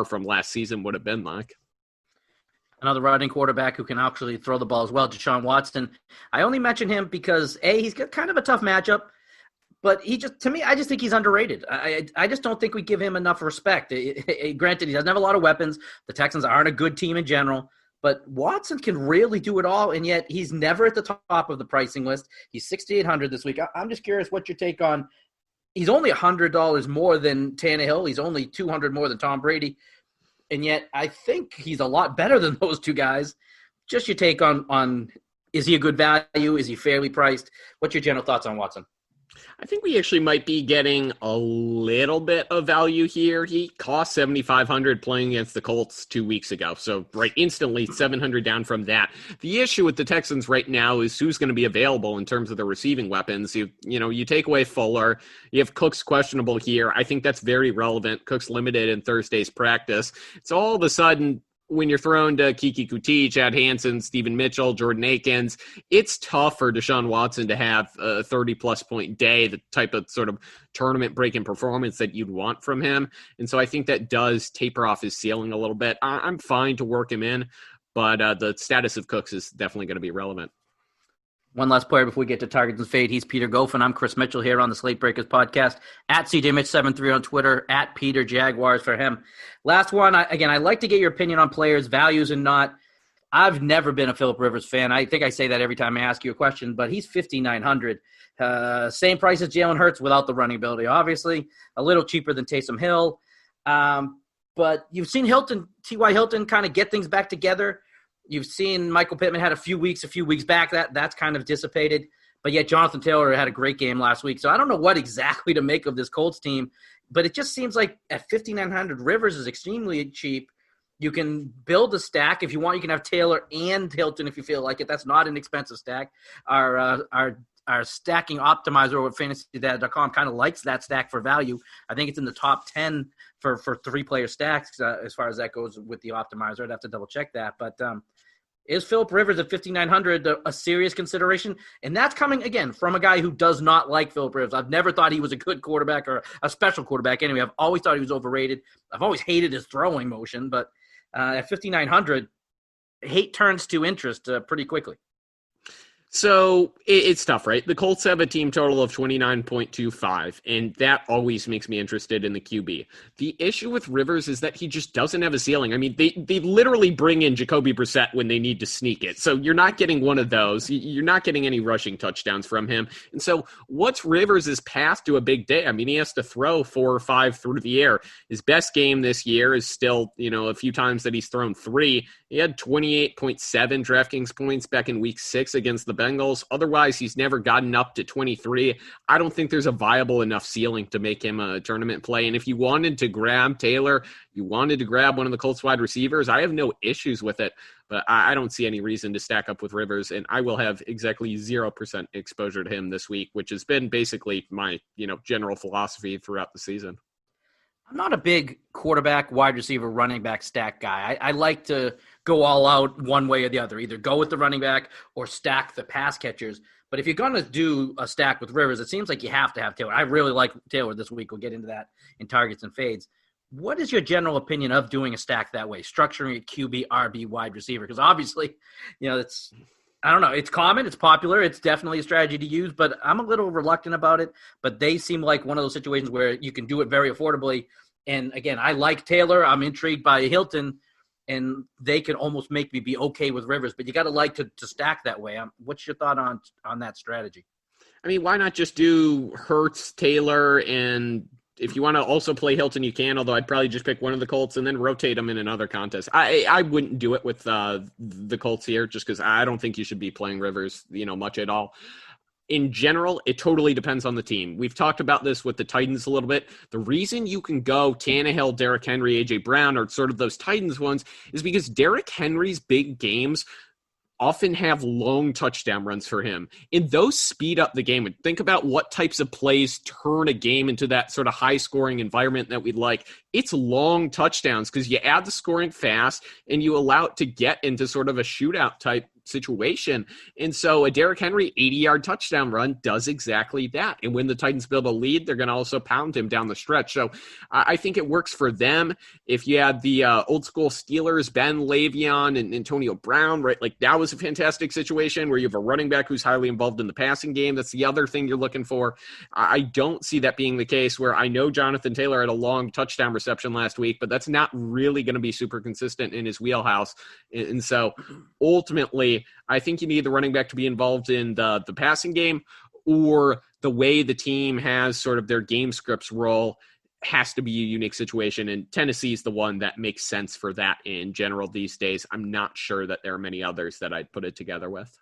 from last season would have been like. Another running quarterback who can actually throw the ball as well, Deshaun Watson. I only mention him because, he's got kind of a tough matchup, but to me, I just think he's underrated. I just don't think we give him enough respect. Granted, he doesn't have a lot of weapons. The Texans aren't a good team in general, but Watson can really do it all, and yet he's never at the top of the pricing list. He's $6,800 this week. I'm just curious what your take on. He's only $100 more than Tannehill. He's only $200 more than Tom Brady. And yet I think he's a lot better than those two guys. Just your take on is he a good value? Is he fairly priced? What's your general thoughts on Watson? I think we actually might be getting a little bit of value here. He cost $7,500 playing against the Colts 2 weeks ago. So right instantly $700 down from that. The issue with the Texans right now is who's going to be available in terms of the receiving weapons. You take away Fuller. You have Cooks questionable here. I think that's very relevant. Cooks limited in Thursday's practice. So all of a sudden, when you're thrown to Kiki Kuti, Chad Hansen, Stephen Mitchell, Jordan Akins, it's tough for Deshaun Watson to have a 30-plus point day, the type of sort of tournament-breaking performance that you'd want from him. And so I think that does taper off his ceiling a little bit. I'm fine to work him in, but the status of Cooks is definitely going to be relevant. One last player before we get to targets and fade. He's Peter Goffin. I'm Chris Mitchell here on the Slate Breakers podcast. At CJMitch73 on Twitter. At Peter Jaguars for him. Last one. I like to get your opinion on players, values and not. I've never been a Phillip Rivers fan. I think I say that every time I ask you a question, but he's $5,900. Same price as Jalen Hurts without the running ability, obviously. A little cheaper than Taysom Hill. But you've seen T.Y. Hilton kind of get things back together. You've seen Michael Pittman had a few weeks back. That's kind of dissipated. But yet Jonathan Taylor had a great game last week. So I don't know what exactly to make of this Colts team. But it just seems like at $5,900, Rivers is extremely cheap. You can build a stack. If you want, you can have Taylor and Hilton if you feel like it. That's not an expensive stack. Our stacking optimizer with fantasydata.com kind of likes that stack for value. I think it's in the top 10 for three-player stacks as far as that goes with the optimizer. I'd have to double-check that. But is Phillip Rivers at $5,900 a serious consideration? And that's coming, again, from a guy who does not like Phillip Rivers. I've never thought he was a good quarterback or a special quarterback. Anyway, I've always thought he was overrated. I've always hated his throwing motion. But at $5,900, hate turns to interest pretty quickly. So it's tough, right? The Colts have a team total of 29.25, and that always makes me interested in the QB. The issue with Rivers is that he just doesn't have a ceiling. I mean, they literally bring in Jacoby Brissett when they need to sneak it. So you're not getting one of those. You're not getting any rushing touchdowns from him. And so what's Rivers' path to a big day? I mean, he has to throw 4 or 5 through the air. His best game this year is still, a few times that he's thrown 3. He had 28.7 DraftKings points back in week 6 against the Bengals. Otherwise, he's never gotten up to 23. I don't think there's a viable enough ceiling to make him a tournament play. And if you wanted to grab Taylor, you wanted to grab one of the Colts wide receivers, I have no issues with it. But I don't see any reason to stack up with Rivers, and I will have exactly 0% exposure to him this week, which has been basically my, general philosophy throughout the season. I'm not a big quarterback, wide receiver, running back stack guy. I like to go all out one way or the other, either go with the running back or stack the pass catchers. But if you're going to do a stack with Rivers, it seems like you have to have Taylor. I really like Taylor this week. We'll get into that in targets and fades. What is your general opinion of doing a stack that way, structuring a QB, RB, wide receiver? Because obviously, it's I don't know. It's common. It's popular. It's definitely a strategy to use, but I'm a little reluctant about it. But they seem like one of those situations where you can do it very affordably. And again, I like Taylor. I'm intrigued by Hilton, and they can almost make me be okay with Rivers. But you got to like to stack that way. What's your thought on that strategy? I mean, why not just do Hurts, Taylor, and if you want to also play Hilton, you can, although I'd probably just pick one of the Colts and then rotate them in another contest. I wouldn't do it with the Colts here just because I don't think you should be playing Rivers, much at all. In general, it totally depends on the team. We've talked about this with the Titans a little bit. The reason you can go Tannehill, Derrick Henry, A.J. Brown, or sort of those Titans ones is because Derrick Henry's big games often have long touchdown runs for him. And those speed up the game. And think about what types of plays turn a game into that sort of high-scoring environment that we'd like. It's long touchdowns because you add the scoring fast and you allow it to get into sort of a shootout type situation. And so a Derrick Henry 80-yard touchdown run does exactly that. And when the Titans build a lead, they're going to also pound him down the stretch. So I think it works for them. If you had the old school Steelers, Ben Le'Veon and Antonio Brown, right? Like that was a fantastic situation where you have a running back who's highly involved in the passing game. That's the other thing you're looking for. I don't see that being the case where I know Jonathan Taylor had a long touchdown reception last week, but that's not really going to be super consistent in his wheelhouse. And so ultimately, I think you need the running back to be involved in the passing game, or the way the team has sort of their game scripts roll has to be a unique situation. And Tennessee is the one that makes sense for that in general these days. I'm not sure that there are many others that I'd put it together with.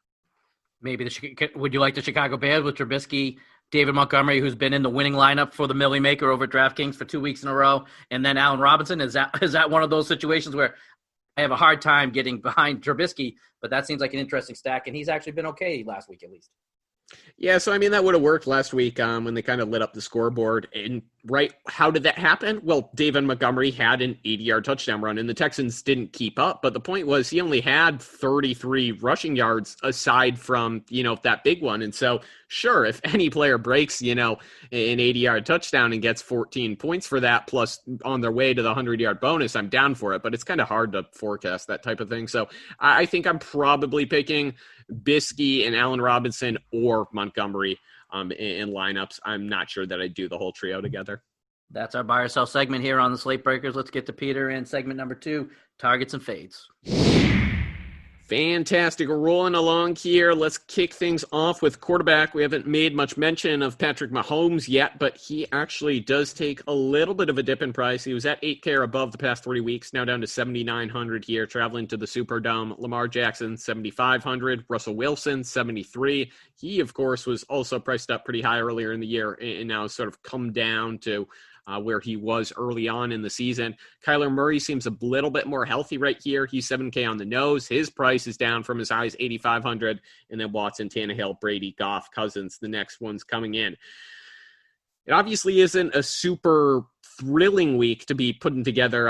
Maybe would you like the Chicago Bears with Trubisky, David Montgomery, who's been in the winning lineup for the Millie Maker over DraftKings for 2 weeks in a row, and then Allen Robinson? Is that one of those situations where I have a hard time getting behind Trubisky, but that seems like an interesting stack, and he's actually been okay last week at least. Yeah, so I mean, that would have worked last week when they kind of lit up the scoreboard. And right, how did that happen? Well, David Montgomery had an 80-yard touchdown run, and the Texans didn't keep up. But the point was he only had 33 rushing yards aside from, that big one. And so, sure, if any player breaks, an 80-yard touchdown and gets 14 points for that, plus on their way to the 100-yard bonus, I'm down for it. But it's kind of hard to forecast that type of thing. So I think I'm probably picking Biskey and Allen Robinson or Montgomery in lineups. I'm not sure that I'd do the whole trio together. That's our buy or sell segment here on the Slate Breakers. Let's get to Peter in segment number 2, targets and fades. Fantastic. We're rolling along here. Let's kick things off with quarterback. We haven't made much mention of Patrick Mahomes yet, but he actually does take a little bit of a dip in price. He was at $8K or above the past 3 weeks, now down to $7,900 here, traveling to the Superdome. Lamar Jackson, $7,500. Russell Wilson, $73. He, of course, was also priced up pretty high earlier in the year and now sort of come down to where he was early on in the season. Kyler Murray seems a little bit more healthy right here. He's $7K on the nose. His price is down from his highs, $8,500. And then Watson, Tannehill, Brady, Goff, Cousins, the next one's coming in. It obviously isn't a super thrilling week to be putting together,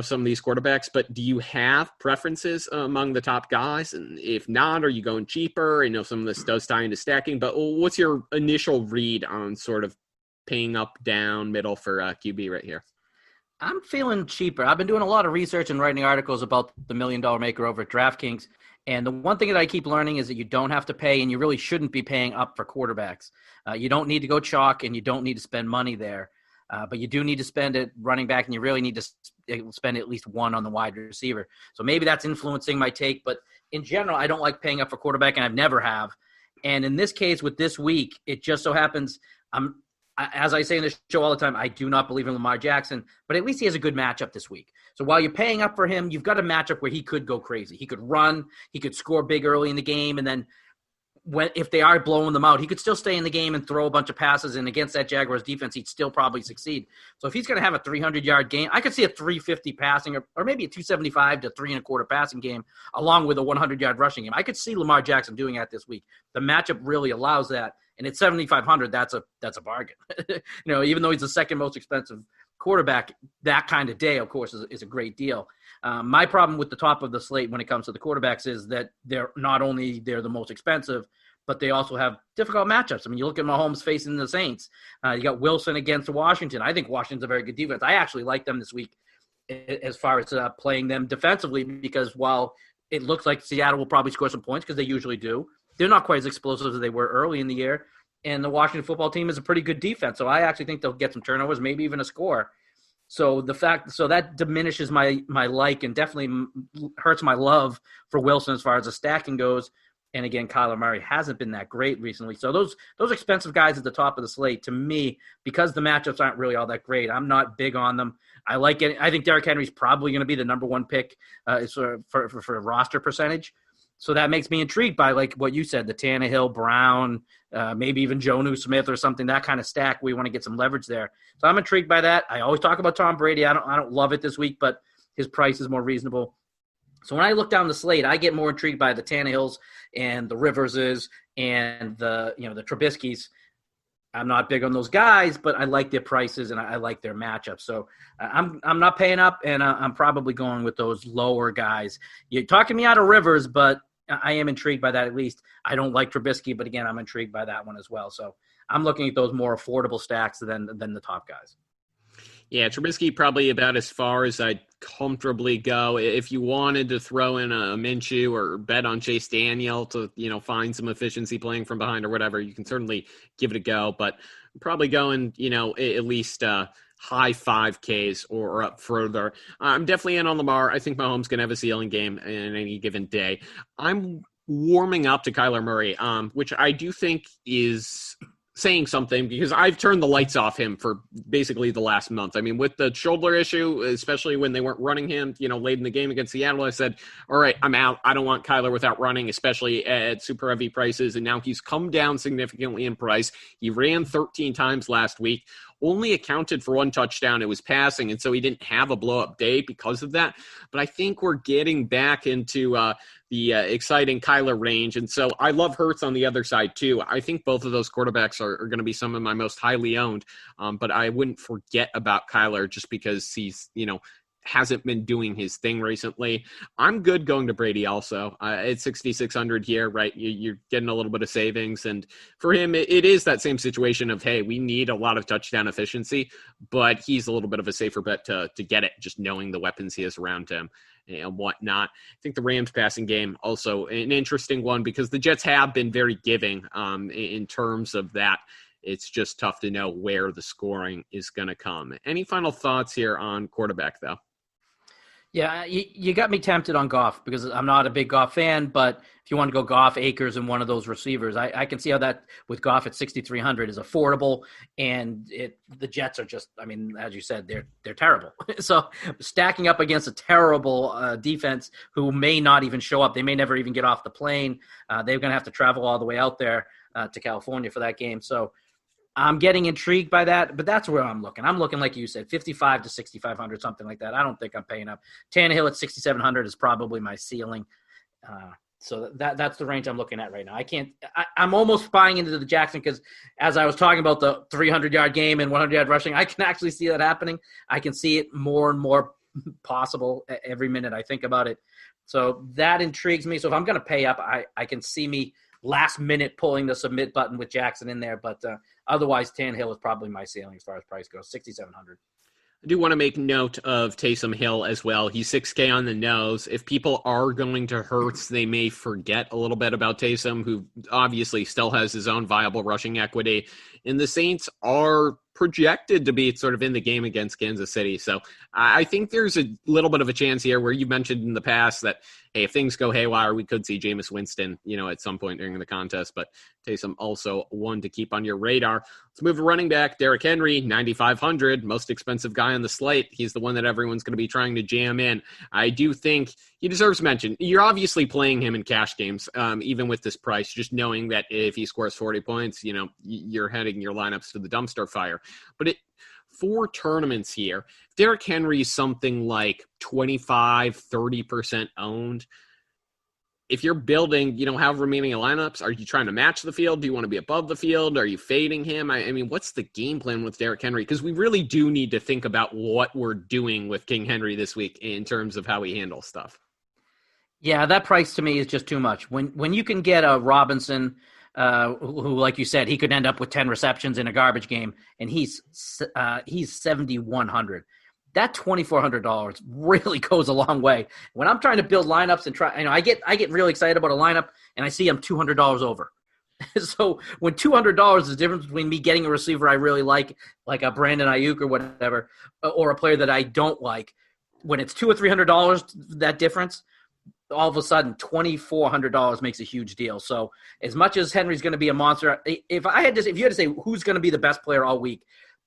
some of these quarterbacks, but do you have preferences among the top guys? And if not, are you going cheaper? I know some of this does tie into stacking, but what's your initial read on sort of paying up, down, middle for QB right here? I'm feeling cheaper. I've been doing a lot of research and writing articles about the $1 Million Maker over at DraftKings. And the one thing that I keep learning is that you don't have to pay, and you really shouldn't be paying up for quarterbacks. You don't need to go chalk, and you don't need to spend money there. But you do need to spend it running back, and you really need to spend at least one on the wide receiver. So maybe that's influencing my take. But in general, I don't like paying up for quarterback, and I've never have. And in this case, with this week, it just so happens as I say in this show all the time, I do not believe in Lamar Jackson, but at least he has a good matchup this week. So while you're paying up for him, you've got a matchup where he could go crazy. He could run, he could score big early in the game, and then if they are blowing them out, he could still stay in the game and throw a bunch of passes, and against that Jaguars defense, he'd still probably succeed. So if he's going to have a 300-yard game, I could see a 350 passing or maybe a 275 to 3.25 passing game along with a 100-yard rushing game. I could see Lamar Jackson doing that this week. The matchup really allows that. And at $7,500, that's a bargain. Even though he's the second most expensive quarterback, that kind of day, of course, is a great deal. My problem with the top of the slate when it comes to the quarterbacks is that they're the most expensive, but they also have difficult matchups. I mean, you look at Mahomes facing the Saints. You got Wilson against Washington. I think Washington's a very good defense. I actually like them this week as far as playing them defensively, because while it looks like Seattle will probably score some points because they usually do, they're not quite as explosive as they were early in the year. And the Washington football team is a pretty good defense. So I actually think they'll get some turnovers, maybe even a score. So that diminishes my like and definitely hurts my love for Wilson as far as the stacking goes. And again, Kyler Murray hasn't been that great recently. So those expensive guys at the top of the slate, to me, because the matchups aren't really all that great, I'm not big on them. I like it. I think Derrick Henry's probably going to be the number one pick for roster percentage. So that makes me intrigued by, like what you said, the Tannehill, Brown, maybe even Jonnu Smith or something, that kind of stack. We want to get some leverage there. So I'm intrigued by that. I always talk about Tom Brady. I don't love it this week, but his price is more reasonable. So when I look down the slate, I get more intrigued by the Tannehills and the Riverses and the Trubiskys. I'm not big on those guys, but I like their prices and I like their matchups. So I'm not paying up, and I'm probably going with those lower guys. You're talking me out of Rivers, but I am intrigued by that at least. I don't like Trubisky, but again, I'm intrigued by that one as well. So I'm looking at those more affordable stacks than the top guys. Yeah, Trubisky probably about as far as I'd comfortably go. If you wanted to throw in a Minshew or bet on Chase Daniel to, find some efficiency playing from behind or whatever, you can certainly give it a go. But probably going, at least high 5Ks or up further. I'm definitely in on Lamar. I think Mahomes can have a ceiling game in any given day. I'm warming up to Kyler Murray, which I do think is saying something because I've turned the lights off him for basically the last month. I mean, with the shoulder issue, especially when they weren't running him, late in the game against Seattle, I said, all right, I'm out. I don't want Kyler without running, especially at super heavy prices. And now he's come down significantly in price. He ran 13 times last week, only accounted for 1 touchdown. It was passing, and so he didn't have a blow-up day because of that. But I think we're getting back into the exciting Kyler range. And so I love Hurts on the other side too. I think both of those quarterbacks are going to be some of my most highly owned. But I wouldn't forget about Kyler just because he's, hasn't been doing his thing recently. I'm good going to Brady also. It's 6,600 here, right? You're getting a little bit of savings. And for him, it is that same situation of, hey, we need a lot of touchdown efficiency, but he's a little bit of a safer bet to get it, just knowing the weapons he has around him and whatnot. I think the Rams passing game also an interesting one because the Jets have been very giving in terms of that. It's just tough to know where the scoring is going to come. Any final thoughts here on quarterback, though? Yeah, you got me tempted on Goff because I'm not a big Goff fan, but if you want to go Goff, Akers, and one of those receivers, I can see how that with Goff at 6,300 is affordable, and the Jets are just, I mean, as you said, they're terrible. So stacking up against a terrible defense who may not even show up, they may never even get off the plane. They're going to have to travel all the way out there to California for that game. So I'm getting intrigued by that, but that's where I'm looking. I'm looking, like you said, 5,500 to 6,500, something like that. I don't think I'm paying up. Tannehill at 6,700 is probably my ceiling. So that's the range I'm looking at right now. I'm almost buying into the Jackson because as I was talking about the 300-yard game and 100-yard rushing, I can actually see that happening. I can see it more and more possible every minute I think about it. So that intrigues me. So if I'm going to pay up, I can see me last minute pulling the submit button with Jackson in there. But otherwise, Tannehill is probably my ceiling as far as price goes, 6,700. I do want to make note of Taysom Hill as well. He's 6K on the nose. If people are going to Hurts, they may forget a little bit about Taysom, who obviously still has his own viable rushing equity. And the Saints are projected to be sort of in the game against Kansas City. So I think there's a little bit of a chance here where you mentioned in the past that, hey, if things go haywire, we could see Jameis Winston, at some point during the contest. But Taysom also one to keep on your radar. Let's move to running back. Derrick Henry, 9,500, most expensive guy on the slate. He's the one that everyone's going to be trying to jam in. I do think he deserves mention. You're obviously playing him in cash games, even with this price, just knowing that if he scores 40 points, you're heading your lineups to the dumpster fire. But for tournaments here, Derrick Henry is something like 25-30% owned. If you're building, however many lineups, are you trying to match the field? Do you want to be above the field? Are you fading him? I mean, what's the game plan with Derrick Henry? Because we really do need to think about what we're doing with King Henry this week in terms of how he handles stuff. Yeah, that price to me is just too much. When you can get a Robinson, who, like you said, he could end up with 10 receptions in a garbage game, and he's 7,100. That $2,400 really goes a long way. When I'm trying to build lineups and I get really excited about a lineup, and I see I'm $200 over. So when $200 is the difference between me getting a receiver I really like a Brandon Ayuk or whatever, or a player that I don't like, when it's $200 or $300, that difference, all of a sudden $2,400 makes a huge deal. So as much as Henry's going to be a monster, if you had to say who's going to be the best player all week,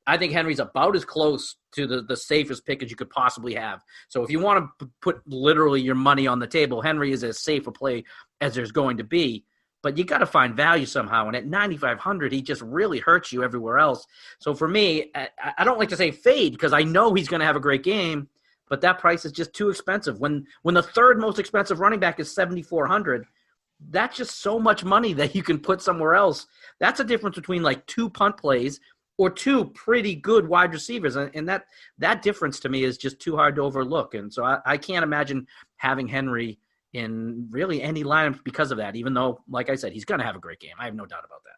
I think Henry's about as close to the safest pick as you could possibly have. So if you want to put literally your money on the table, Henry is as safe a play as there's going to be. But you got to find value somehow. And at 9,500, he just really hurts you everywhere else. So for me, I don't like to say fade because I know he's going to have a great game, but that price is just too expensive. When the third most expensive running back is 7,400, that's just so much money that you can put somewhere else. That's a difference between like 2 punt plays or 2 pretty good wide receivers. And that difference to me is just too hard to overlook. And so I can't imagine having Henry in really any lineup because of that, even though, like I said, he's going to have a great game. I have no doubt about that.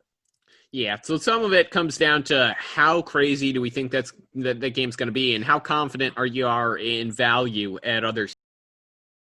Yeah, so some of it comes down to how crazy do we think that game's going to be, and how confident are you in value at other